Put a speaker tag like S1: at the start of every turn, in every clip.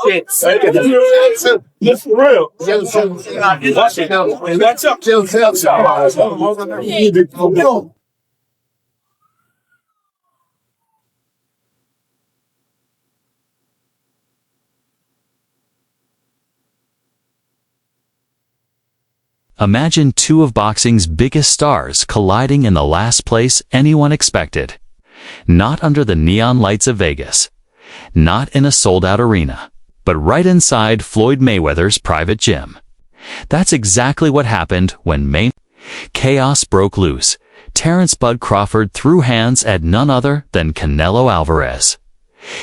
S1: That's for real. Watch it now. That's up.
S2: Imagine two of boxing's biggest stars colliding in the last place anyone expected. Not under the neon lights of Vegas. Not in a sold-out arena. But right inside Floyd Mayweather's private gym. That's exactly what happened when chaos broke loose. Terence "Bud" Crawford threw hands at none other than Canelo Alvarez.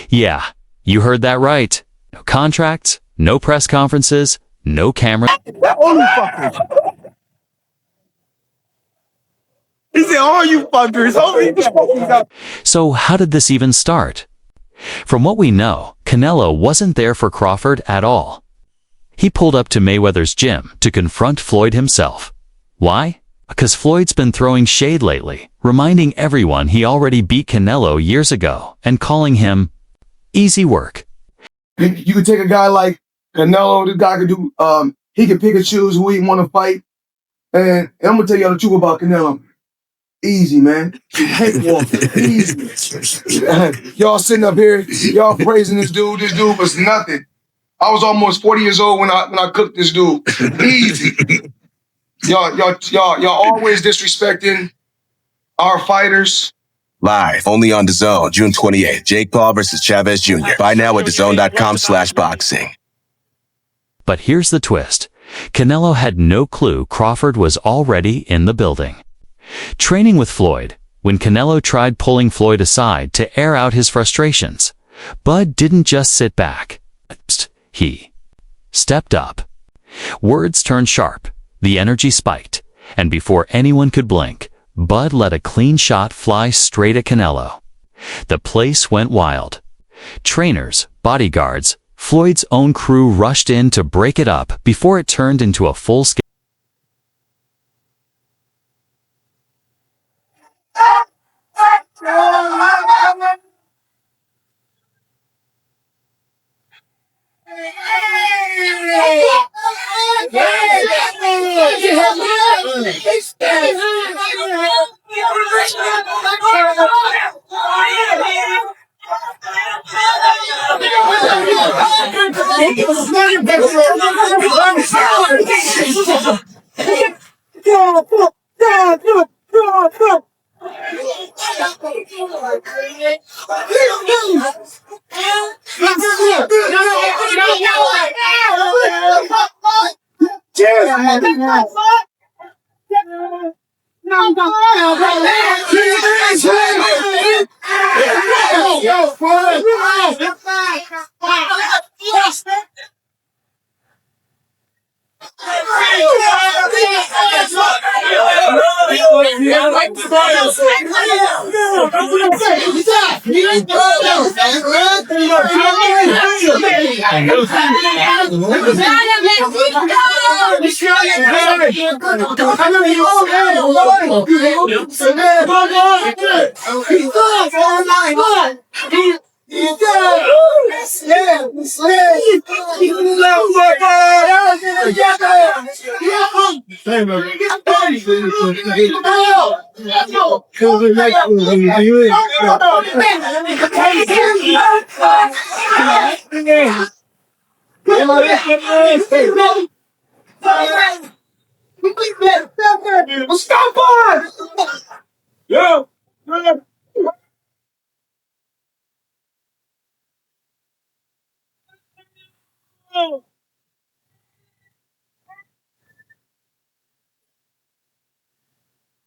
S2: Yeah, you heard that right. No contracts, no press conferences, no cameras.
S1: He said, all you fuckers.
S2: So how did this even start? From what we know, Canelo wasn't there for Crawford at all. He pulled up to Mayweather's gym to confront Floyd himself. Why? Because Floyd's been throwing shade lately, reminding everyone he already beat Canelo years ago and calling him easy work.
S3: You could take a guy like Canelo, this guy could do, he can pick and choose who he want to fight. And I'm going to tell y'all the truth about Canelo. Easy, man. Easy. Y'all sitting up here, y'all praising this dude. This dude was nothing. I was almost 40 years old when I cooked this dude. Easy. Y'all always disrespecting our fighters.
S4: Live, only on DAZN, June 28th. Jake Paul versus Chavez Jr. Buy now at DAZN.com/boxing.
S2: But here's the twist. Canelo had no clue Crawford was already in the building. Training with Floyd, when Canelo tried pulling Floyd aside to air out his frustrations, Bud didn't just sit back. He stepped up. Words turned sharp, the energy spiked, and before anyone could blink, Bud let a clean shot fly straight at Canelo. The place went wild. Trainers, bodyguards, Floyd's own crew rushed in to break it up before it turned into a full-scale.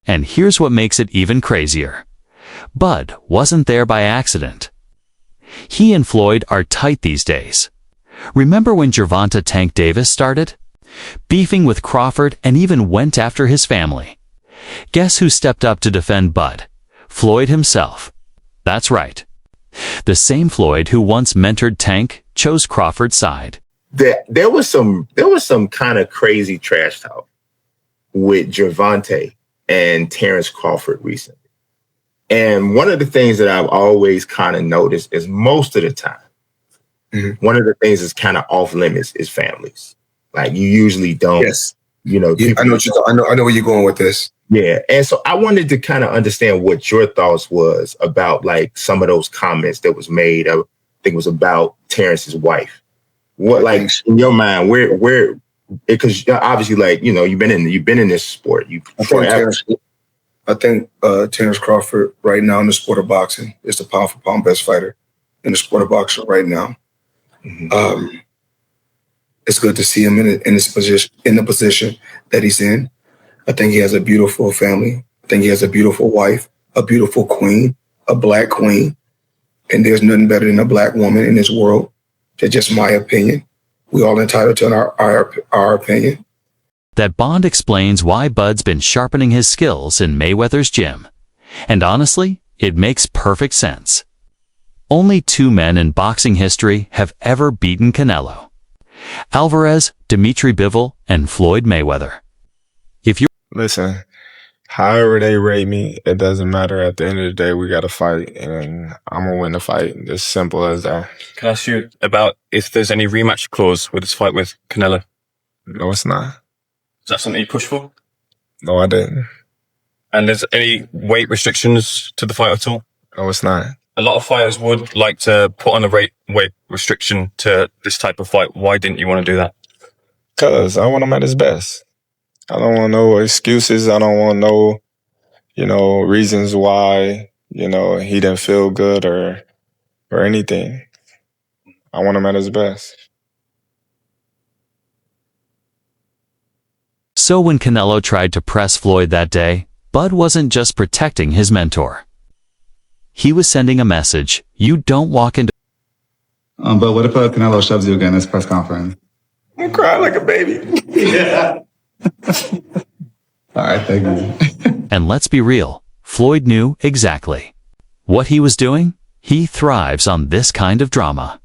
S2: And here's what makes it even crazier. Bud wasn't there by accident. He and Floyd are tight these days. Remember when Gervonta Tank Davis started? Beefing with Crawford and even went after his family. Guess who stepped up to defend Bud? Floyd himself. That's right. The same Floyd who once mentored Tank chose Crawford's side.
S5: There was some kind of crazy trash talk with Gervonta and Terence Crawford recently. And one of the things that I've always kind of noticed is most of the time, One of the things that's kind of off limits is families. Like you usually don't,
S3: Yes.
S5: you know.
S3: Yeah, I know what I know where you're going with this.
S5: Yeah. And so I wanted to kind of understand what your thoughts was about like some of those comments that was made. I think it was about Terence's wife. What, like in your mind, where, because obviously, like, you know, you've been in this sport.
S3: I think Terence Crawford right now in the sport of boxing is the pound for pound best fighter in the sport of boxing right now. It's good to see him in the position that he's in. I think he has a beautiful family. I think he has a beautiful wife, a beautiful queen, a black queen. And there's nothing better than a black woman in this world. That's just my opinion. We all entitled to our opinion.
S2: That bond explains why Bud's been sharpening his skills in Mayweather's gym. And honestly, it makes perfect sense. Only 2 men in boxing history have ever beaten Canelo: Alvarez, Dimitri Bivol, and Floyd Mayweather.
S1: Listen, however they rate me, it doesn't matter. At the end of the day, we got to fight, and I'm going to win the fight. It's simple as that.
S6: Can I ask you about if there's any rematch clause with this fight with Canelo?
S1: No, it's not.
S6: Is that something you push for?
S1: No, I didn't.
S6: And there's any weight restrictions to the fight at all?
S1: No, it's not.
S6: A lot of fighters would like to put on a weight restriction to this type of fight. Why didn't you want to do that?
S1: Because I want him at his best. I don't want no excuses. I don't want no, reasons why, he didn't feel good or anything. I want him at his best.
S2: So when Canelo tried to press Floyd that day, Bud wasn't just protecting his mentor. He was sending a message: you don't walk into...
S7: But what if Canelo shoves you again in this press conference?
S1: I'm crying like a baby.
S7: Yeah. All right, thank you.
S2: And let's be real, Floyd knew exactly what he was doing. He thrives on this kind of drama.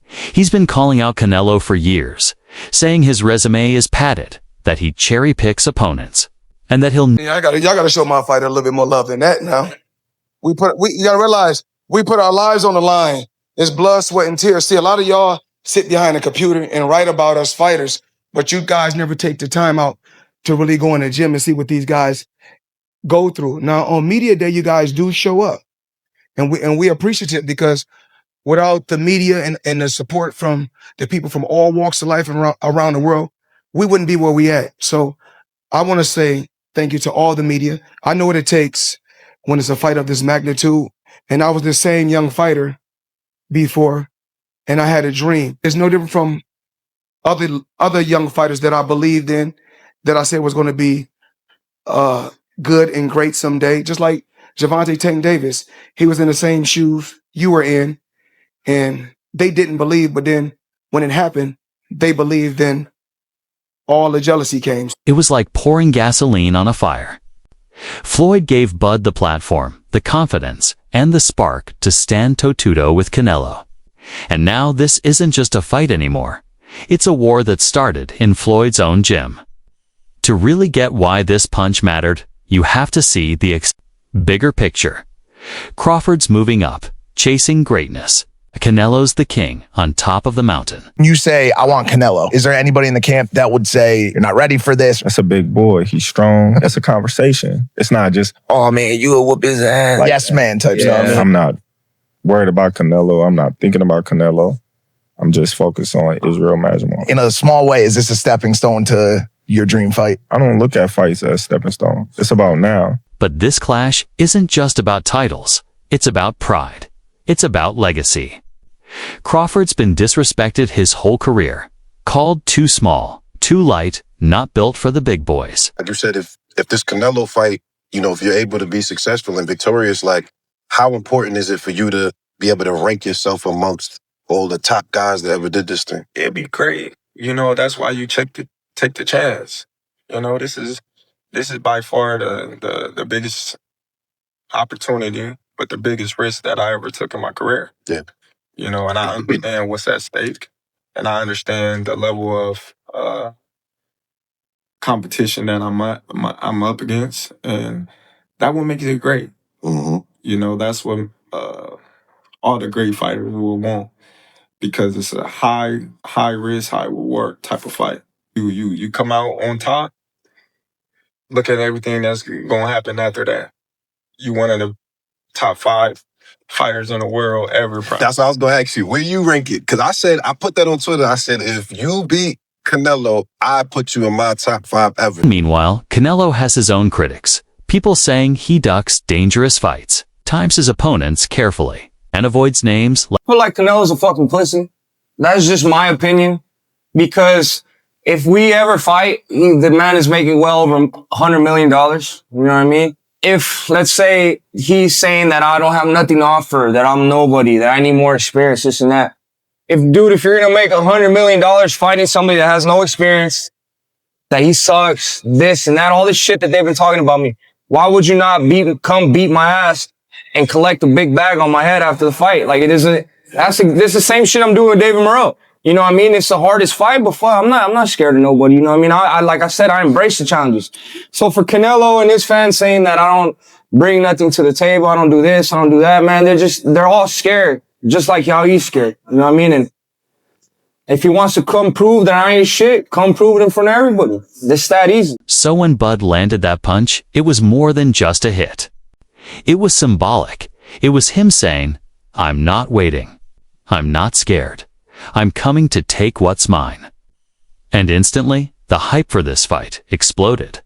S2: He's been calling out Canelo for years, saying his resume is padded, that he cherry-picks opponents, and that he'll...
S3: Yeah, y'all gotta show my fighter a little bit more love than that now. You gotta realize, we put our lives on the line. It's blood, sweat, and tears. See, a lot of y'all sit behind a computer and write about us fighters, but you guys never take the time out to really go in the gym and see what these guys go through. Now, on media day, you guys do show up, and we appreciate it, because without the media and the support from the people from all walks of life around the world, we wouldn't be where we at. So I want to say thank you to all the media. I know what it takes when it's a fight of this magnitude, and I was the same young fighter before, and I had a dream. It's no different from other young fighters that I believed in, that I said was going to be good and great someday. Just like Gervonta Tank Davis, he was in the same shoes you were in, and they didn't believe. But then when it happened, they believed. Then all the jealousy came.
S2: It was like pouring gasoline on a fire. Floyd gave Bud the platform, the confidence, and the spark to stand toe-to-toe with Canelo. And now this isn't just a fight anymore. It's a war that started in Floyd's own gym. To really get why this punch mattered, you have to see the bigger picture. Crawford's moving up, chasing greatness. Canelo's the king on top of the mountain.
S8: You say, I want Canelo. Is there anybody in the camp that would say, you're not ready for this?
S1: That's a big boy. He's strong. That's a conversation. It's not just, oh man, you will whoop his ass.
S8: Like yes, man type stuff.
S1: I'm not worried about Canelo. I'm not thinking about Canelo. I'm just focused on Israel Majimov.
S8: In a small way, is this a stepping stone to your dream fight?
S1: I don't look at fights as stepping stones. It's about now.
S2: But this clash isn't just about titles. It's about pride. It's about legacy. Crawford's been disrespected his whole career, called too small, too light, not built for the big boys.
S9: Like you said, if this Canelo fight, if you're able to be successful and victorious, like how important is it for you to be able to rank yourself amongst all the top guys that ever did this thing?
S1: It'd be great. That's why you take the chance. This is by far the biggest opportunity, but the biggest risk that I ever took in my career.
S9: Yeah.
S1: And I understand what's at stake, and I understand the level of competition that I'm up against, and that what makes it great.
S9: Mm-hmm.
S1: That's what all the great fighters will want. because it's a high risk, high reward type of fight. You come out on top. Look at everything that's gonna happen after that. You one of the top 5 fighters in the world ever.
S9: That's what I was gonna ask you. Where you rank it? Because I put that on Twitter. I said, if you beat Canelo, I put you in my top 5 ever.
S2: Meanwhile, Canelo has his own critics. People saying he ducks dangerous fights, times his opponents carefully, and avoids names
S10: I feel like Canelo's a fucking pussy. That's just my opinion. Because if we ever fight, the man is making well over $100 million. You know what I mean? If, let's say, he's saying that I don't have nothing to offer, that I'm nobody, that I need more experience, this and that. If you're going to make $100 million fighting somebody that has no experience, that he sucks, this and that, all this shit that they've been talking about me, why would you not come beat my ass and collect a big bag on my head after the fight? Like, this is the same shit I'm doing with David Moreau. You know what I mean? It's the hardest fight, but fuck, I'm not scared of nobody. You know what I mean? I like I said, I embrace the challenges. So for Canelo and his fans saying that I don't bring nothing to the table, I don't do this, I don't do that, man, they're all scared. Just like how he's scared. You know what I mean? And if he wants to come prove that I ain't shit, come prove it in front of everybody. It's that easy.
S2: So when Bud landed that punch, it was more than just a hit. It was symbolic. It was him saying, I'm not waiting. I'm not scared. I'm coming to take what's mine. And instantly, the hype for this fight exploded.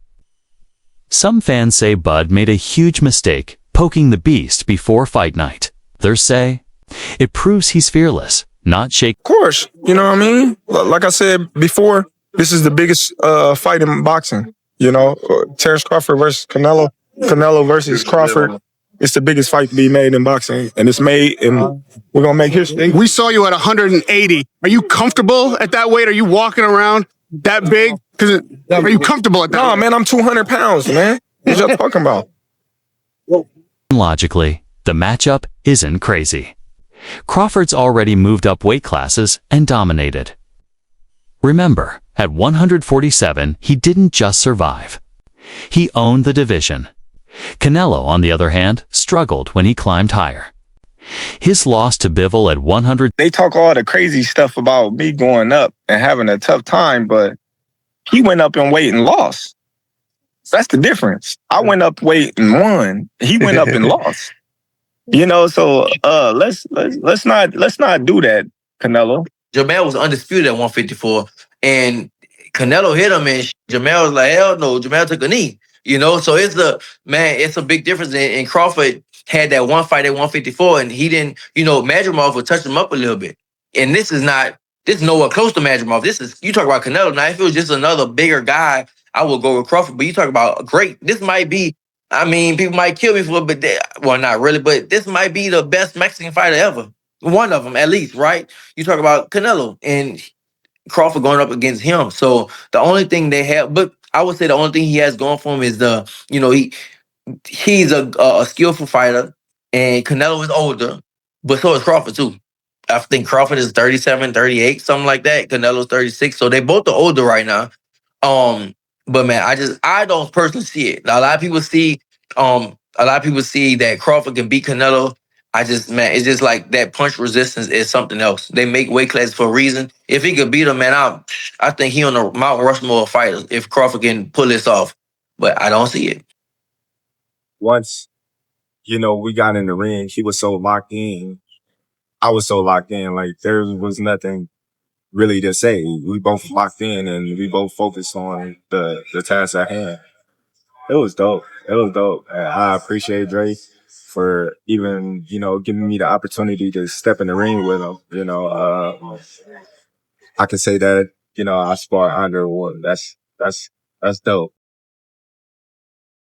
S2: Some fans say Bud made a huge mistake poking the beast before fight night. Others say, it proves he's fearless, not shaken.
S1: Of course, you know what I mean? Like I said before, this is the biggest fight in boxing. You know, Terence Crawford versus Canelo. Canelo versus Crawford. It's the biggest fight to be made in boxing, and it's made, and we're gonna make history.
S11: We saw you at 180. Are you comfortable at that weight? Are you walking around that big? Are you comfortable at that?
S1: No, man, I'm 200 pounds, man. What y'all talking about?
S2: Logically, the matchup isn't crazy. Crawford's already moved up weight classes and dominated. Remember, at 147, he didn't just survive. He owned the division. Canelo, on the other hand, struggled when he climbed higher. His loss to Bivol at 100.
S1: They talk all the crazy stuff about me going up and having a tough time, but he went up in weight and lost. That's the difference. I went up weight and won. He went up and lost. You know, so let's not do that, Canelo.
S12: Jamel was undisputed at 154, and Canelo hit him, and Jamel was like, hell no. Jamel took a knee. You know, so it's a big difference. And Crawford had that one fight at 154, and he didn't, Madrimov would touch him up a little bit. And this is nowhere close to Madrimov. You talk about Canelo. Now, if it was just another bigger guy, I would go with Crawford. But you talk about this might be, people might kill me for it, but not really, but this might be the best Mexican fighter ever. One of them, at least, right? You talk about Canelo and Crawford going up against him. So the only thing they have, but I would say the only thing he has going for him is he's a skillful fighter, and Canelo is older, but so is Crawford too. I think Crawford is 37, 38, something like that. Canelo's 36, so they both are older right now. But man, I don't personally see it. Now, a lot of people see that Crawford can beat Canelo. It's just like that punch resistance is something else. They make weight classes for a reason. If he could beat him, man, I think he on the Mount Rushmore of fighters if Crawford can pull this off. But I don't see it.
S13: Once, we got in the ring, he was so locked in. I was so locked in. Like, there was nothing really to say. We both locked in, and we both focused on the task at hand. It was dope. And I appreciate Drake for even, giving me the opportunity to step in the ring with him. I can say that, I sparred under one. That's dope.